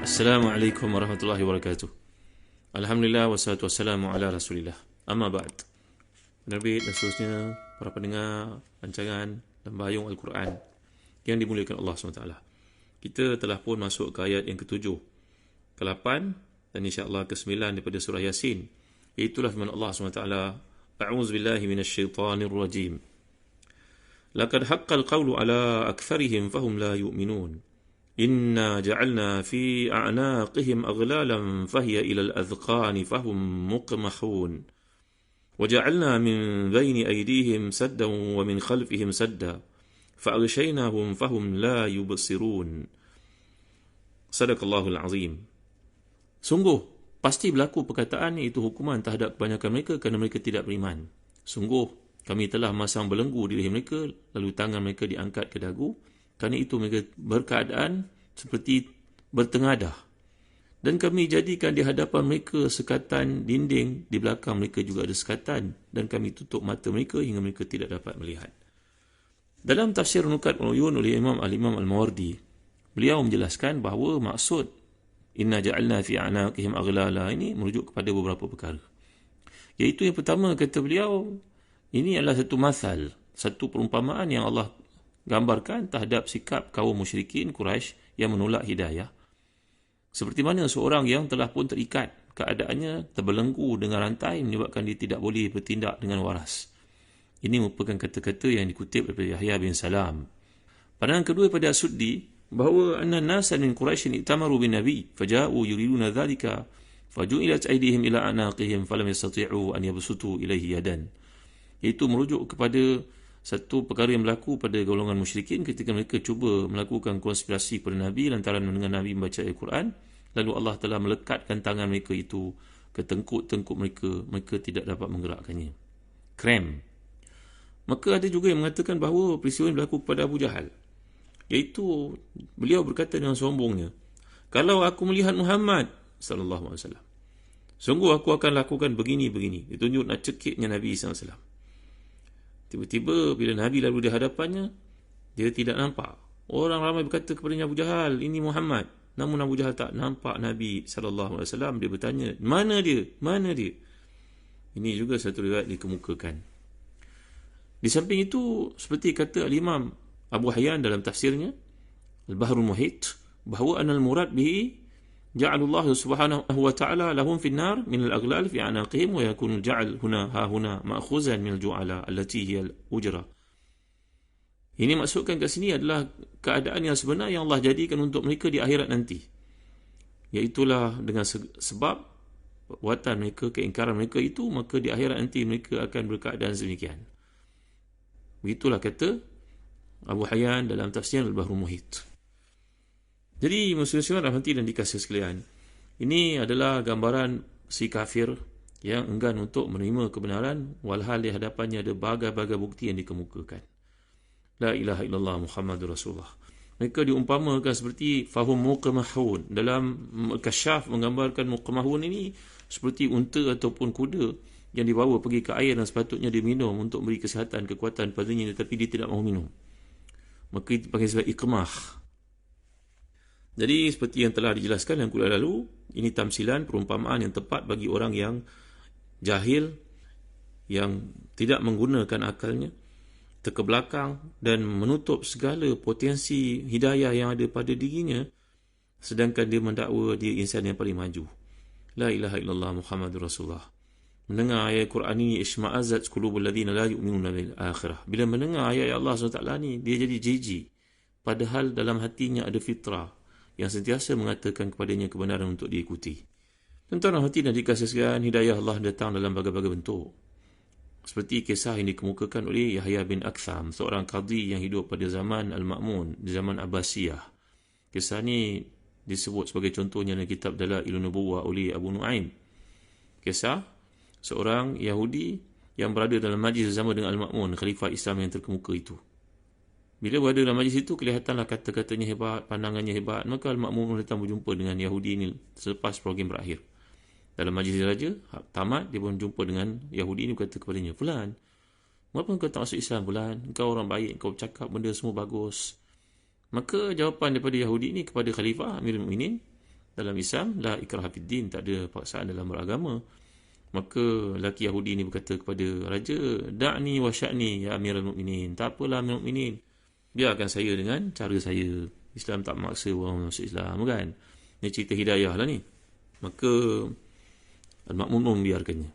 Assalamualaikum warahmatullahi wabarakatuh. Alhamdulillah wassalatu wassalamu ala Rasulillah. Amma ba'd. Penerbit dan seterusnya, para pendengar rancangan Lembayung Al-Quran yang dimuliakan Allah SWT. Kita telah pun masuk ke ayat yang ke-7, ke-8 dan insya-Allah ke-9 daripada surah Yasin. Iaitulah firman Allah SWT, A'udzu billahi minasyaitonir rajim. Laqad haqqal qawlu ala aktsarihim fahum la yu'minun. Inna ja'alna fi a'naqihim aghlalan fahiya ila al-adhqani fahum muqmahun. وجعلنا من بين أيديهم سدا ومن خلفهم سدا فأغشيناهم فهم لا يبصرون. صدق الله العظيم. Sungguh pasti berlaku perkataan iaitu hukuman terhadap kebanyakan mereka kerana mereka tidak beriman. Sungguh kami telah masang belenggu di leher mereka, lalu tangan mereka diangkat ke dagu. Kerana itu mereka berkeadaan seperti bertengadah. Dan kami jadikan di hadapan mereka sekatan dinding, di belakang mereka juga ada sekatan, dan kami tutup mata mereka hingga mereka tidak dapat melihat. Dalam tafsir Nukat Uyun oleh Al-Imam Al-Mawardi, beliau menjelaskan bahawa maksud Inna ja'alna fi a'naqihim aghlala ini merujuk kepada beberapa perkara. Iaitu yang pertama, kata beliau, ini adalah satu masal, satu perumpamaan yang Allah gambarkan terhadap sikap kaum musyrikin Quraisy yang menolak hidayah. Seperti mana seorang yang telah pun terikat, keadaannya terbelenggu dengan rantai menyebabkan dia tidak boleh bertindak dengan waras. Ini merupakan kata-kata yang dikutip daripada Yahya bin Salam. Pandangan kedua pada As-Suddi, bahawa anna nasan min Quraisyin i'tamaru bin Nabi, faja'u yuriduna dhalika, faju'ilat aydihim ila anaqihim, falam yastati'u an yabsutu ilaihi yadan. Iaitu merujuk kepada satu perkara yang berlaku pada golongan musyrikin ketika mereka cuba melakukan konspirasi kepada Nabi lantaran mendengar Nabi membaca Al-Quran, lalu Allah telah melekatkan tangan mereka itu ke tengkuk-tengkuk mereka tidak dapat menggerakkannya. Krem. Maka ada juga yang mengatakan bahawa peristiwa ini berlaku kepada Abu Jahal. Iaitu beliau berkata dengan sombongnya, kalau aku melihat Muhammad sallallahu alaihi wasallam, sungguh aku akan lakukan begini-begini. Ditunjuk nak cekiknya Nabi sallallahu alaihi wasallam. Tiba-tiba bila Nabi lalu di hadapannya, dia tidak nampak. Orang ramai berkata kepadanya, Abu Jahal, ini Muhammad. Namun Abu Jahal tak nampak Nabi SAW. Dia bertanya, mana dia? Mana dia? Ini juga satu riwayat dikemukakan. Di samping itu, seperti kata Al-Imam Abu Hayyan dalam tafsirnya, Al-Bahrul Muhit, bahawa anal murad bihi ja'alullahu subhanahu wa ta'ala lahum fi an-nar min al-aghlal fi a'naqihim wa yakunu al-ja'al huna ma'khuzan min al-ju'ala allati hiya al-ujra. Ini maksudkan kat sini adalah keadaan yang sebenar yang Allah jadikan untuk mereka di akhirat nanti. Iaitulah dengan sebab perbuatan mereka, keingkaran mereka itu, maka di akhirat nanti mereka akan berkeadaan sedemikian. Begitulah kata Abu Hayyan dalam tafsir Al-Bahrul Muhit. Jadi muslim-muslimat rahmati dan dikasihi sekalian, ini adalah gambaran si kafir yang enggan untuk menerima kebenaran walhal di hadapannya ada bagai-bagai bukti yang dikemukakan. La ilaha illallah Muhammadur Rasulullah. Mereka diumpamakan seperti fahum muqmahun. Dalam Kasyaf menggambarkan muqmahun ini seperti unta ataupun kuda yang dibawa pergi ke air dan sepatutnya diminum untuk beri kesihatan, kekuatan padanya, tetapi dia tidak mahu minum. Maka itu panggil sebagai iqmah. Jadi seperti yang telah dijelaskan yang kuliah lalu, ini tamsilan, perumpamaan yang tepat bagi orang yang jahil, yang tidak menggunakan akalnya, terkebelakang dan menutup segala potensi hidayah yang ada pada dirinya, sedangkan dia mendakwa dia insan yang paling maju. La ilaha illallah Muhammadur Rasulullah. Mendengar ayat Quran ini, isma'azat qulubul ladzina la yu'minuna bil akhirah. Bila mendengar ayat Allah SWT ni, dia jadi jijik. Padahal dalam hatinya ada fitrah yang sentiasa mengatakan kepadanya kebenaran untuk diikuti. Tuan-tuan hati dan dikasih sekalian, hidayah Allah datang dalam berbagai-bagai bentuk. Seperti kisah yang dikemukakan oleh Yahya bin Aktham, seorang qadhi yang hidup pada zaman Al-Ma'mun, di zaman Abbasiyah. Kisah ni disebut sebagai contohnya dalam kitab Dalailun Nubuwah oleh Abu Nuaim. Kisah seorang Yahudi yang berada dalam majlis bersama dengan Al-Ma'mun, khalifah Islam yang terkemuka itu. Bila berada dalam majlis itu, kelihatanlah kata-katanya hebat, pandangannya hebat. Maka Al-Ma'mun datang berjumpa dengan Yahudi ini selepas program berakhir. Dalam majlis raja, tamat, dia pun jumpa dengan Yahudi ini, berkata kepadanya, Fulan, Kenapa kau tak masuk Islam bulan? Kau orang baik, kau cakap benda semua bagus. Maka jawapan daripada Yahudi ni kepada Khalifah Amirul Mukminin dalam Islam, la ikraha fid din, tak ada paksaan dalam beragama. Maka lelaki Yahudi ni berkata kepada raja, da'ni wa sya'ni ya Amirul Mukminin. Tak apalah Amirul Mukminin, biarkan saya dengan cara saya. Islam tak maksa orang masuk Islam kan. Ni cerita hidayah lah ni. Maka Al-Ma'mun membiarkannya.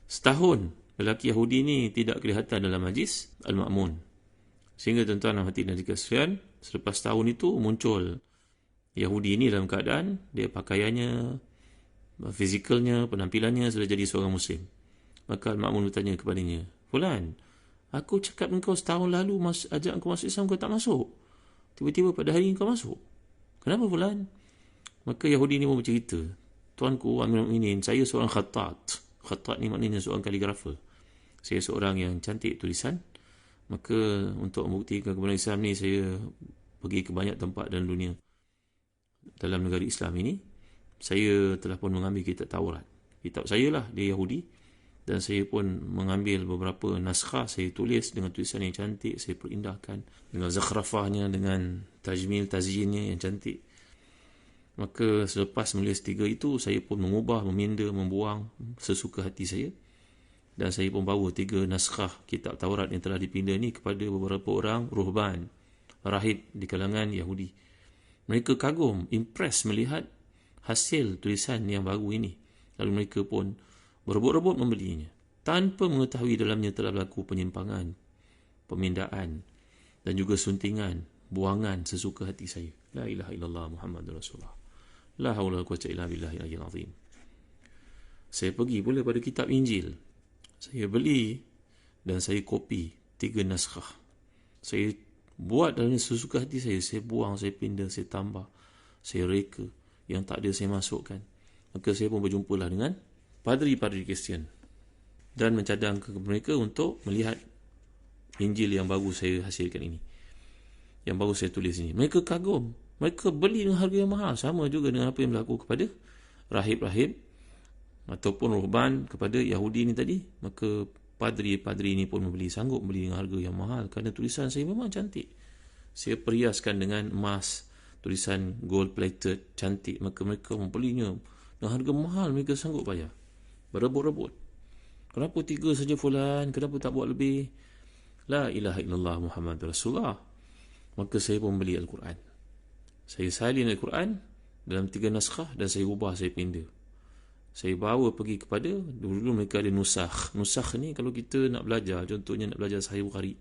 Setahun lelaki Yahudi ni tidak kelihatan dalam majlis Al-Ma'mun. Sehingga tuan-tuan dan hadirin sekalian, selepas tahun itu muncul Yahudi ni dalam keadaan dia pakaiannya, fizikalnya, penampilannya sudah jadi seorang Muslim. Maka Al-Ma'mun bertanya kepadanya, Fulan, aku cakap engkau setahun lalu ajak engkau masuk Islam, kau tak masuk. Tiba-tiba pada hari ini kau masuk. Kenapa Fulan? Maka Yahudi ni pun bercerita, Tuanku Amirul Mukminin, saya seorang khattat. Khattat ni maknanya seorang kaligrafer. Saya seorang yang cantik tulisan. Maka untuk membuktikan kebenaran Islam ni, saya pergi ke banyak tempat dalam dunia. Dalam negara Islam ini, saya telah pun mengambil kitab Taurat. Kitab saya lah, dia Yahudi. Dan saya pun mengambil beberapa naskah, saya tulis dengan tulisan yang cantik, saya perindahkan dengan zakhrafahnya, dengan tajmil, tazyinnya yang cantik. Maka selepas menulis 3 itu, saya pun mengubah, meminda, membuang sesuka hati saya. Dan saya pun bawa 3 naskah kitab Taurat yang telah dipinda ni kepada beberapa orang ruhban, rahib di kalangan Yahudi. Mereka kagum, impress melihat hasil tulisan yang baru ini. Lalu mereka pun berebut-rebut membelinya, tanpa mengetahui dalamnya telah berlaku penyimpangan, pemindaan dan juga suntingan, buangan sesuka hati saya. La ilaha illallah Muhammadur Rasulullah. La haula wala quwwata illa billahil aliyyil azim. Saya pergi pula pada kitab Injil. Saya beli dan saya kopi 3 naskah. Saya buat dalamnya sesuka hati saya. Saya buang, saya pindah, saya tambah, saya reka. Yang tak ada saya masukkan. Maka saya pun berjumpalah dengan padri-padri Kristian dan mencadang ke mereka untuk melihat Injil yang baru saya hasilkan ini, yang baru saya tulis ini. Mereka kagum. Mereka beli dengan harga yang mahal. Sama juga dengan apa yang berlaku kepada rahib-rahib ataupun ruhban kepada Yahudi ini tadi. Maka padri-padri ini pun sanggup membeli dengan harga yang mahal kerana tulisan saya memang cantik. Saya periaskan dengan emas, tulisan gold plated cantik. Maka mereka membelinya dengan harga mahal. Mereka sanggup bayar, berebut-rebut. Kenapa 3 saja Fulan? Kenapa tak buat lebih? La ilaha illallah Muhammadur Rasulullah. Maka saya pun beli Al-Quran. Saya salin Al-Quran dalam 3 naskah dan saya ubah, saya pindah. Saya bawa pergi kepada, dulu mereka ada nusakh. Nusakh ni kalau kita nak belajar, contohnya nak belajar Sahih Bukhari,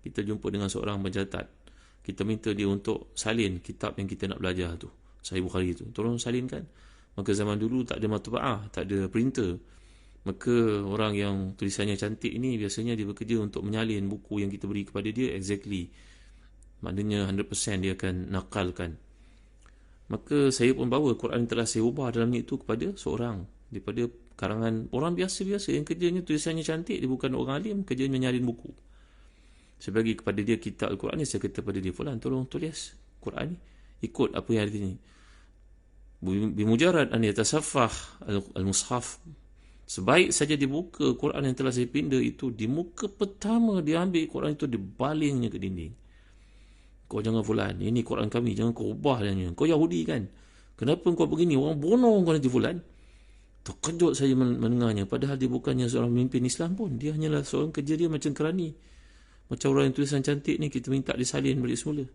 kita jumpa dengan seorang pencatat, kita minta dia untuk salin kitab yang kita nak belajar tu, Sahih Bukhari tu, tolong salinkan. Maka zaman dulu tak ada matba'ah, tak ada printer. Maka orang yang tulisannya cantik ini biasanya dia bekerja untuk menyalin buku yang kita beri kepada dia exactly. Maknanya 100% dia akan nakalkan. Maka saya pun bawa Quran yang telah saya ubah dalamnya itu kepada seorang daripada karangan orang biasa-biasa yang kerjanya tulisannya cantik. Dia bukan orang alim, kerjanya menyalin buku. Saya bagi kepada dia kitab Al-Quran ni. Saya kata kepada dia, Fulan, tolong tulis Quran ni, ikut apa yang ada ni. Bimujarad an yatasaffah al-mushaf, sebaik saja dibuka Quran yang telah saya pindah itu, di muka pertama dia ambil Quran itu, dibalingnya ke dinding. Kau jangan Fulan, ini Quran kami, jangan kau ubah dannya. Kau Yahudi kan? Kenapa kau begini? Orang bunuh kau nanti Fulan. Terkejut saya mendengarnya. Padahal dia bukannya seorang pemimpin Islam pun. Dia hanyalah seorang kerja dia macam kerani. Macam orang yang tulisan cantik ni, kita minta disalin balik semula.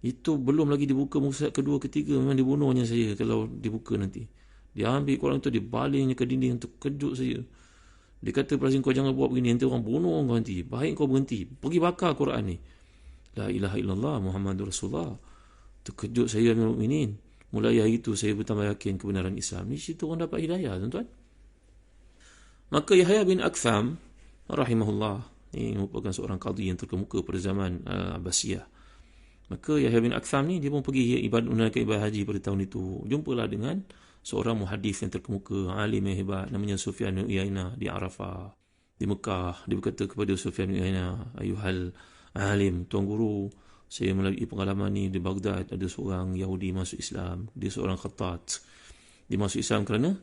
Itu belum lagi dibuka muka kedua, ketiga, memang dibunuhnya saya kalau dibuka nanti. Dia ambil Quran itu, dibalingnya ke dinding. Terkejut saya. Dia kata, Prasin, kau jangan buat begini, nanti orang bunuh kau nanti. Baik kau berhenti, pergi bakar Quran ni. La ilaha illallah Muhammadur Rasulullah. Terkejut saya Amirul Mukminin. Mulai hari itu saya bertambah yakin kebenaran Islam. Di situ orang dapat hidayah, tuan-tuan. Maka Yahya bin Aktham rahimahullah, ini merupakan seorang qadhi yang terkemuka pada zaman Abbasiyah. Maka Yahya bin Aktham ni dia pun pergi menunaikan ibadah haji pada tahun itu. Jumpalah dengan seorang muhadis yang terkemuka, alim yang hebat, namanya Sufyan bin Uyainah di Arafah, di Mekah. Dia berkata kepada Sufyan bin Uyainah, ayuhal alim, tuan guru, saya melalui pengalaman ni di Baghdad, ada seorang Yahudi masuk Islam. Dia seorang khattat. Dia masuk Islam kerana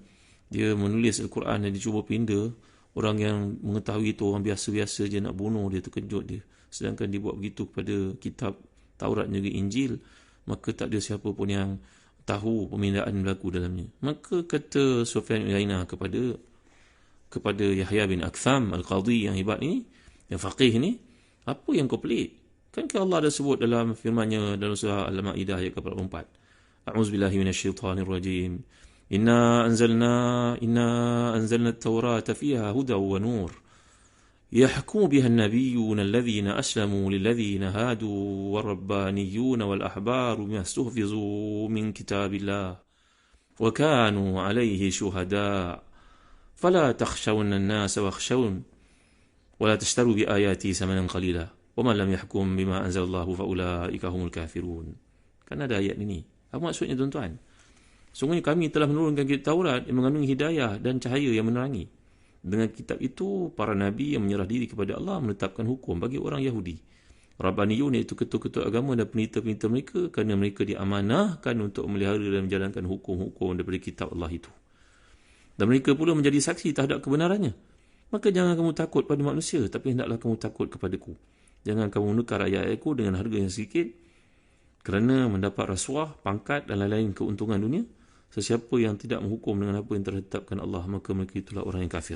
dia menulis Al-Quran dan dia cuba pindah Orang yang mengetahui itu orang biasa-biasa je nak bunuh dia, terkejut dia. Sedangkan dia buat begitu kepada kitab Taurat dan juga Injil, maka tak ada siapa pun yang tahu pemindaan berlaku dalamnya. Maka kata Sufyan bin Uyainah kepada Yahya bin Aktham Al-Qadhi yang hebat ni, yang faqih ni, apa yang kau pelik? Kan Allah dah sebut dalam firman-Nya dalam surah Al-Maidah ayat ke-44. A'udzubillahi minasyaitanir rajim. Inna anzalna at-taurata fiha hudan wa nur. يحكم بها النبيون الذين أسلموا للذين هادوا والربانيون والأحبار بما استحفظوا من كتاب الله وكانوا عليه شهداء فلا تخشون الناس واخشون ولا تشتروا بآياتي ثمنا قليلا ومن لم يحكم بما أنزل الله فأولئك هم الكافرون. Kan ada ayat ini. Apa maksudnya tuan-tuan? Sungguhnya kami telah menurunkan kitab Taurat yang mengandung hidayah dan cahaya yang menerangi. Dengan kitab itu, para nabi yang menyerah diri kepada Allah menetapkan hukum bagi orang Yahudi. Rabbaniyun, iaitu ketua-ketua agama dan penita-penita mereka, kerana mereka diamanahkan untuk memelihara dan menjalankan hukum-hukum daripada kitab Allah itu. Dan mereka pula menjadi saksi terhadap kebenarannya. Maka jangan kamu takut pada manusia, tapi hendaklah kamu takut kepadaku. Jangan kamu menukar ayat-ayatku dengan harga yang sedikit, kerana mendapat rasuah, pangkat dan lain-lain keuntungan dunia. Sesiapa yang tidak menghukum dengan apa yang tertetapkan Allah, maka mereka itulah orang yang kafir.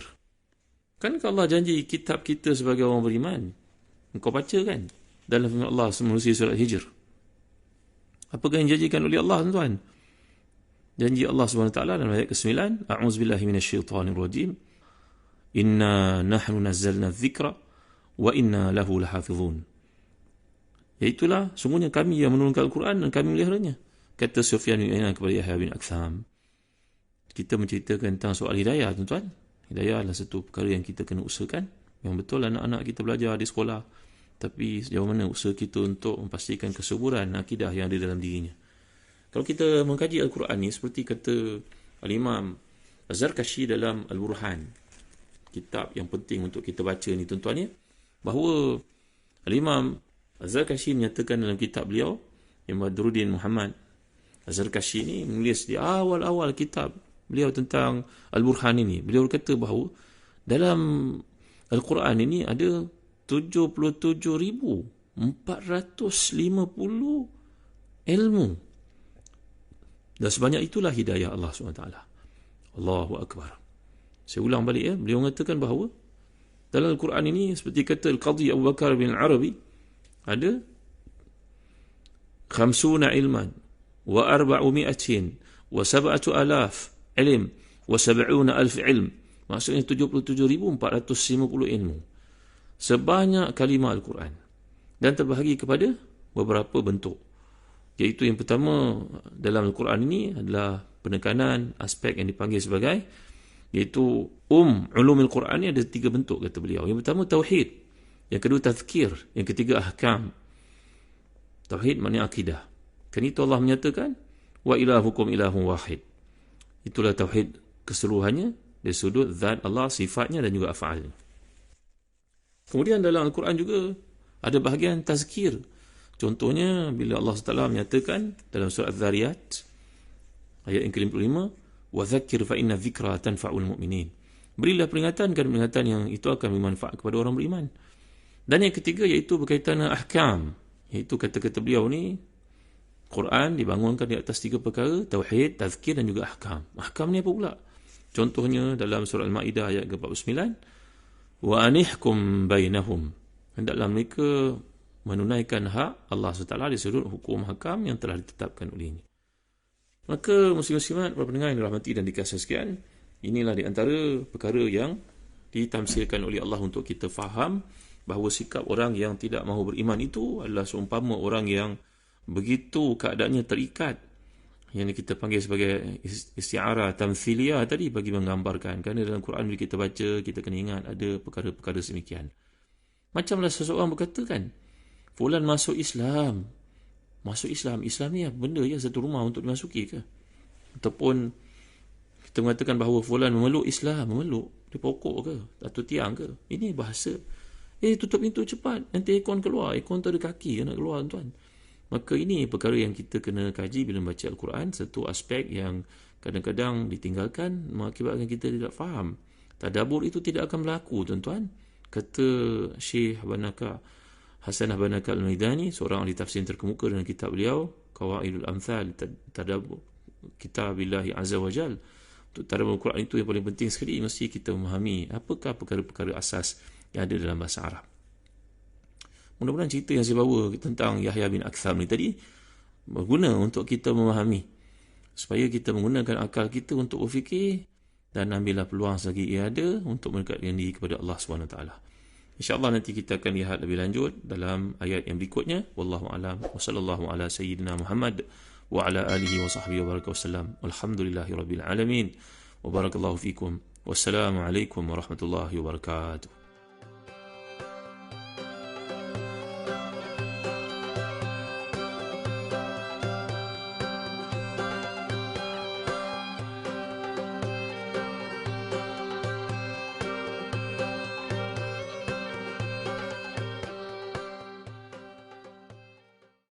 Kan Allah janji kitab kita sebagai orang beriman. Engkau baca kan dalam firman Allah menerusi surat Hijr. Apakah yang dijanjikan oleh Allah, tuan-tuan? Janji Allah SWT dalam ayat ke-9, A'udzubillahi minasyaitanir rajim. Inna nahnu nazzalna dzikra wa inna lahu lahafizun. Iaitulah, sungguhnya kami yang menurunkan Al-Quran dan kami meliharanya. Kata Sufyan bin Uyainah kepada Yahya bin Aktham. Kita menceritakan tentang soal hidayah, tuan-tuan. Hidayah adalah satu perkara yang kita kena usahakan. Yang betul anak-anak kita belajar di sekolah, tapi sejauh mana usaha kita untuk memastikan kesuburan akidah yang ada dalam dirinya. Kalau kita mengkaji Al-Quran ni, seperti kata Al-Imam Az-Zarkashi dalam Al-Burhan, kitab yang penting untuk kita baca ni, tuan-tuan, ya, bahawa Al-Imam Az-Zarkashi menyatakan dalam kitab beliau, yang Badruddin Muhammad Az-Zarkashi ni menulis di awal-awal kitab beliau tentang Al-Burhan ini. Beliau berkata bahawa dalam Al-Quran ini ada 77,450 ilmu. Dan sebanyak itulah hidayah Allah SWT. Allahu Akbar. Saya ulang balik, ya. Beliau mengatakan bahawa dalam Al-Quran ini, seperti kata Al-Qadhi Abu Bakar bin Arabi, ada 50 ilman wa 400 wa 7,000 ilm wa 70,000 ilm. Maksudnya 77,450 ilmu. Sebanyak kalimah Al-Quran. Dan terbahagi kepada beberapa bentuk. Iaitu yang pertama dalam Al-Quran ini adalah penekanan aspek yang dipanggil sebagai, iaitu ulumul Quran ni ada 3 bentuk, kata beliau. Yang pertama tauhid, yang kedua tazkir, yang ketiga ahkam. Tauhid maknanya akidah. Kan itu Allah menyatakan wa ilahukum ilahun wahid. Itulah tauhid keseluruhannya dari sudut zat Allah, sifatnya dan juga af'alnya. Kemudian dalam Al-Quran juga ada bahagian tazkir. Contohnya bila Allah SWT menyatakan dalam surah Az-Zariyat ayat yang ke-55, wa dzakir fa inna dzikra tanfa'ul mu'minin. Berilah peringatan, kan peringatan yang itu akan bermanfaat kepada orang beriman. Dan yang ketiga iaitu berkaitan dengan ahkam. Iaitu kata-kata beliau ni, Quran dibangunkan di atas 3 perkara, tauhid, tazkir dan juga ahkam. Ahkam ni apa pula? Contohnya dalam surah Al-Maidah ayat ke-49, wa anihkum bainahum. Hendaklah mereka menunaikan hak Allah SWT di sudut hukum hakam yang telah ditetapkan olehnya. Maka muslim-muslimat, para pendengar yang dirahmati dan dikasihi sekalian, inilah di antara perkara yang ditamsilkan oleh Allah untuk kita faham bahawa sikap orang yang tidak mahu beriman itu adalah seumpama orang yang begitu keadaannya terikat, yang kita panggil sebagai isti'arah tamthiliyah tadi, bagi menggambarkan. Kerana dalam Quran bila kita baca, kita kena ingat ada perkara-perkara semikian. Macamlah seseorang berkata, kan, fulan masuk Islam. Masuk Islam. Islam ni benda ya, satu rumah untuk dimasuki ke? Ataupun kita mengatakan bahawa fulan memeluk Islam. Memeluk di pokok ke? Atau tiang ke? Ini bahasa. Tutup pintu cepat. Nanti aircon keluar. Aircon tu ada kaki yang nak keluar, tuan. Maka ini perkara yang kita kena kaji bila membaca Al-Quran. Satu aspek yang kadang-kadang ditinggalkan mengakibatkan kita tidak faham Tadabbur itu tidak akan berlaku, tuan-tuan. Kata Syekh Hasanah Banaka Al-Maidani, seorang ahli tafsir terkemuka dengan kitab beliau Qawaidul Amthal, Tadabbur Kitabillahi Azza wa Jal. Untuk tadabbur Al-Quran itu yang paling penting sekali, mesti kita memahami apakah perkara-perkara asas yang ada dalam bahasa Arab. Mudah-mudahan cerita yang saya bawa tentang Yahya bin Aktham ni tadi berguna untuk kita memahami, supaya kita menggunakan akal kita untuk berfikir dan ambillah peluang selagi ia ada untuk mendekatkan diri kepada Allah SWT. InsyaAllah nanti kita akan lihat lebih lanjut dalam ayat yang berikutnya. Wallahu a'lam wa sallallahu ala sayyidina Muhammad wa ala alihi wa sahbihi wa baraka wasallam. Alhamdulillahi rabbil alamin wa barakallahu fikum. Wassalamu alaikum warahmatullahi wabarakatuh.